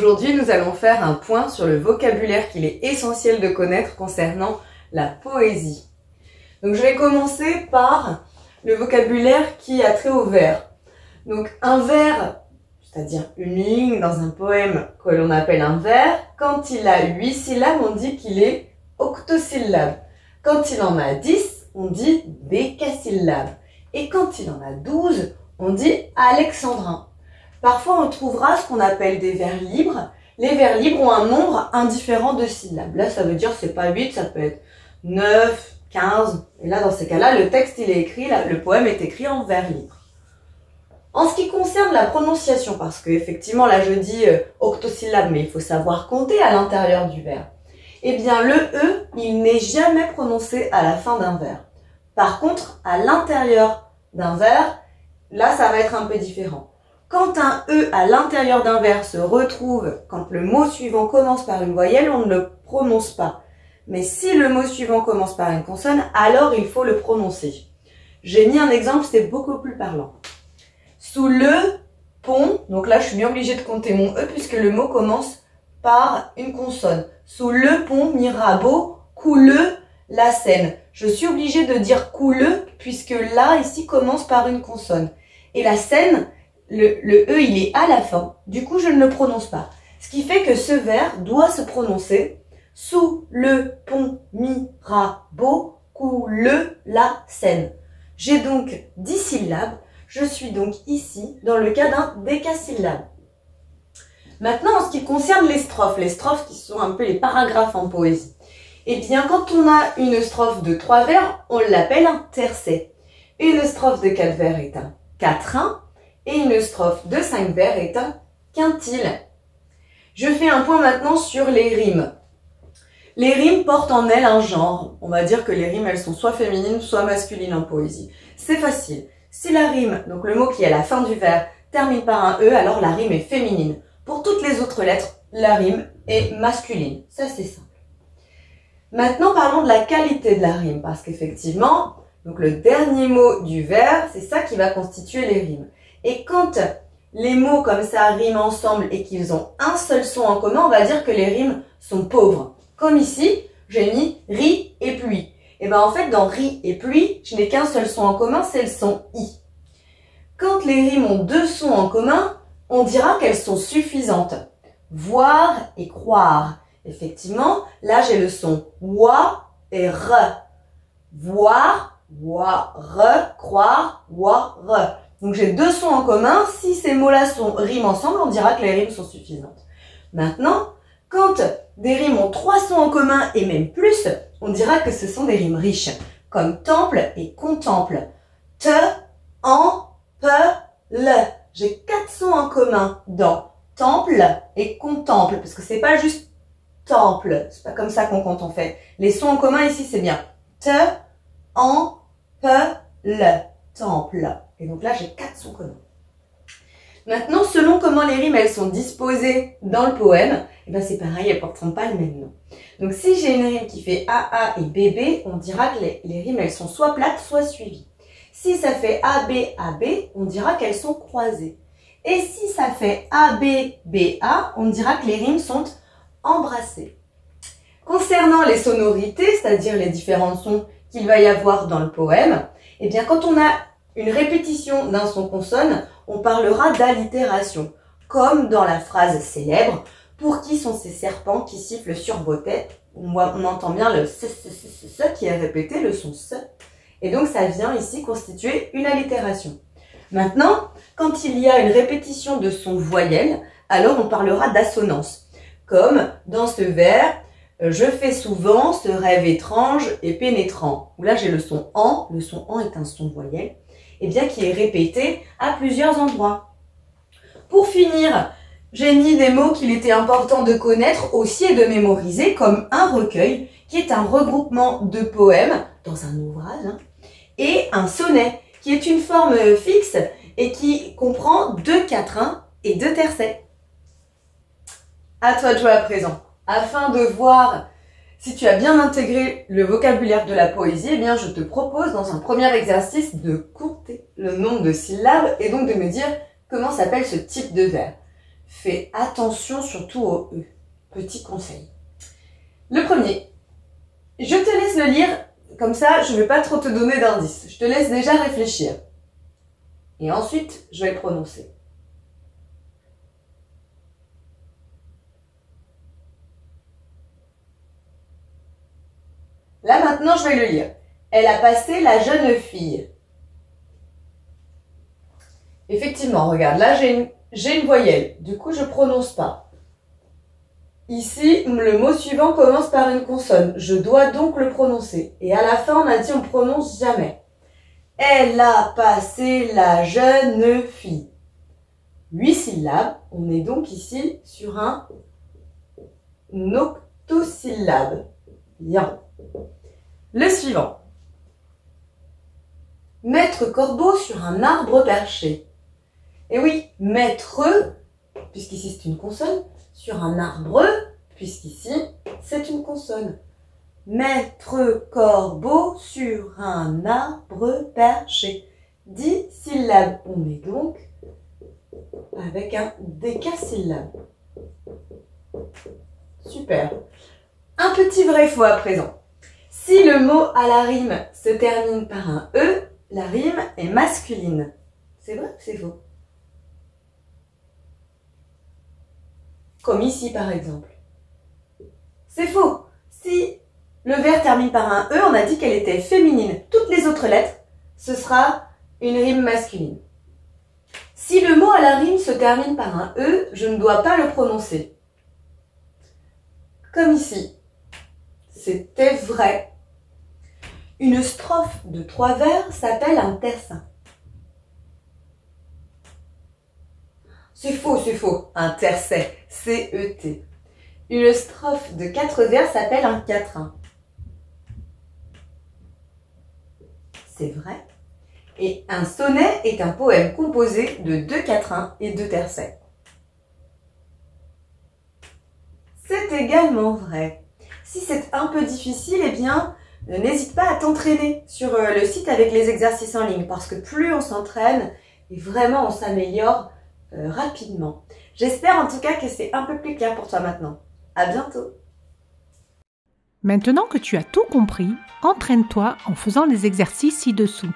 Aujourd'hui, nous allons faire un point sur le vocabulaire qu'il est essentiel de connaître concernant la poésie. Donc, je vais commencer par le vocabulaire qui a trait au vers. Donc, un vers, c'est-à-dire une ligne dans un poème que l'on appelle un vers, quand il a 8 syllabes, on dit qu'il est octosyllabe. Quand il en a 10, on dit décasyllabe. Et quand il en a 12, on dit alexandrin. Parfois, on trouvera ce qu'on appelle des vers libres. Les vers libres ont un nombre indifférent de syllabes. Là, ça veut dire c'est pas 8, ça peut être 9, 15. Et là, dans ces cas-là, le texte, il est écrit, le poème est écrit en vers libres. En ce qui concerne la prononciation, parce que effectivement, là, je dis octosyllabe, mais il faut savoir compter à l'intérieur du vers. Eh bien, le E, il n'est jamais prononcé à la fin d'un vers. Par contre, à l'intérieur d'un vers, là, ça va être un peu différent. Quand un E à l'intérieur d'un vers se retrouve, quand le mot suivant commence par une voyelle, on ne le prononce pas. Mais si le mot suivant commence par une consonne, alors il faut le prononcer. J'ai mis un exemple, c'est beaucoup plus parlant. Sous le pont, donc là je suis bien obligée de compter mon E puisque le mot commence par une consonne. Sous le pont Mirabeau coule la Seine. Je suis obligée de dire coule puisque là ici commence par une consonne. Et la Seine, le E il est à la fin, du coup je ne le prononce pas. Ce qui fait que ce vers doit se prononcer sous le pont Mirabeau coule la Seine. J'ai donc 10 syllabes, je suis donc ici dans le cas d'un décasyllabe. Maintenant en ce qui concerne les strophes qui sont un peu les paragraphes en poésie, eh bien quand on a une strophe de 3 vers, on l'appelle un tercet. Une strophe de 4 vers est un quatrain. Et une strophe de 5 vers est un quintile. Je fais un point maintenant sur les rimes. Les rimes portent en elles un genre. On va dire que les rimes, elles sont soit féminines, soit masculines en poésie. C'est facile. Si la rime, donc le mot qui est à la fin du vers, termine par un E, alors la rime est féminine. Pour toutes les autres lettres, la rime est masculine. Ça, c'est simple. Maintenant, parlons de la qualité de la rime, parce qu'effectivement, donc le dernier mot du vers, c'est ça qui va constituer les rimes. Et quand les mots comme ça riment ensemble et qu'ils ont un seul son en commun, on va dire que les rimes sont pauvres. Comme ici, j'ai mis riz et pluie. Et bien en fait, dans riz et pluie, je n'ai qu'un seul son en commun, c'est le son i. Quand les rimes ont 2 sons en commun, on dira qu'elles sont suffisantes. Voir et croire. Effectivement, là j'ai le son wa et re. Voir, croire, re. Donc j'ai 2 sons en commun, si ces mots-là riment ensemble, on dira que les rimes sont suffisantes. Maintenant, quand des rimes ont 3 sons en commun et même plus, on dira que ce sont des rimes riches, comme temple et contemple. Te, en, pe, le. J'ai 4 sons en commun dans temple et contemple, parce que c'est pas juste temple, c'est pas comme ça qu'on compte en fait. Les sons en commun ici c'est bien te, en, pe, le. Temple. Et donc là, j'ai 4 sons communs. Maintenant, selon comment les rimes elles sont disposées dans le poème, et ben c'est pareil, elles porteront pas le même nom. Donc si j'ai une rime qui fait AA et BB, on dira que les rimes elles sont soit plates, soit suivies. Si ça fait AB, on dira qu'elles sont croisées. Et si ça fait AB, BA, on dira que les rimes sont embrassées. Concernant les sonorités, c'est-à-dire les différents sons qu'il va y avoir dans le poème, eh bien, quand on a une répétition d'un son consonne, on parlera d'allitération, comme dans la phrase célèbre « Pour qui sont ces serpents qui sifflent sur vos têtes ?» On entend bien le « ce » qui est répété, le son « ce ». Et donc, ça vient ici constituer une allitération. Maintenant, quand il y a une répétition de son voyelle, alors on parlera d'assonance, comme dans ce vers « Je fais souvent ce rêve étrange et pénétrant », où là j'ai le son « en », le son « en » est un son voyelle, et bien qui est répété à plusieurs endroits. Pour finir, j'ai mis des mots qu'il était important de connaître aussi et de mémoriser, comme un recueil, qui est un regroupement de poèmes dans un ouvrage, et un sonnet, qui est une forme fixe et qui comprend 2 quatrains et 2 tercets. À toi de jouer à présent. Afin de voir si tu as bien intégré le vocabulaire de la poésie, eh bien je te propose dans un premier exercice de compter le nombre de syllabes et donc de me dire comment s'appelle ce type de vers. fais attention surtout au E. Petit conseil. Le premier, je te laisse le lire, comme ça je ne vais pas trop te donner d'indices. Je te laisse déjà réfléchir. Et ensuite, je vais le prononcer. Là maintenant, je vais le lire. Elle a passé la jeune fille. Effectivement, regarde, là j'ai une voyelle, du coup je prononce pas. Ici, le mot suivant commence par une consonne, je dois donc le prononcer. Et à la fin, on a dit on prononce jamais. Elle a passé la jeune fille. 8 syllabes, on est donc ici sur un octosyllabe. Bien. Le suivant. Mettre corbeau sur un arbre perché. Et oui, mettre, puisqu'ici c'est une consonne, sur un arbre, puisqu'ici c'est une consonne. Mettre corbeau sur un arbre perché. 10 syllabes. On est donc avec un décasyllabe. Super. Un petit vrai faux à présent. Si le mot à la rime se termine par un E, la rime est masculine. C'est vrai ou c'est faux? Comme ici par exemple. C'est faux. Si le vers termine par un E, on a dit qu'elle était féminine. Toutes les autres lettres, ce sera une rime masculine. Si le mot à la rime se termine par un E, je ne dois pas le prononcer. Comme ici. C'était vrai. Une strophe de 3 vers s'appelle un tercin. C'est faux. Un tercet, C-E-T. Une strophe de 4 vers s'appelle un quatrain. C'est vrai. Et un sonnet est un poème composé de 2 quatrains et 2 tercets. C'est également vrai. Si c'est un peu difficile, eh bien, n'hésite pas à t'entraîner sur le site avec les exercices en ligne parce que plus on s'entraîne et vraiment on s'améliore rapidement. J'espère en tout cas que c'est un peu plus clair pour toi maintenant. À bientôt! Maintenant que tu as tout compris, entraîne-toi en faisant les exercices ci-dessous.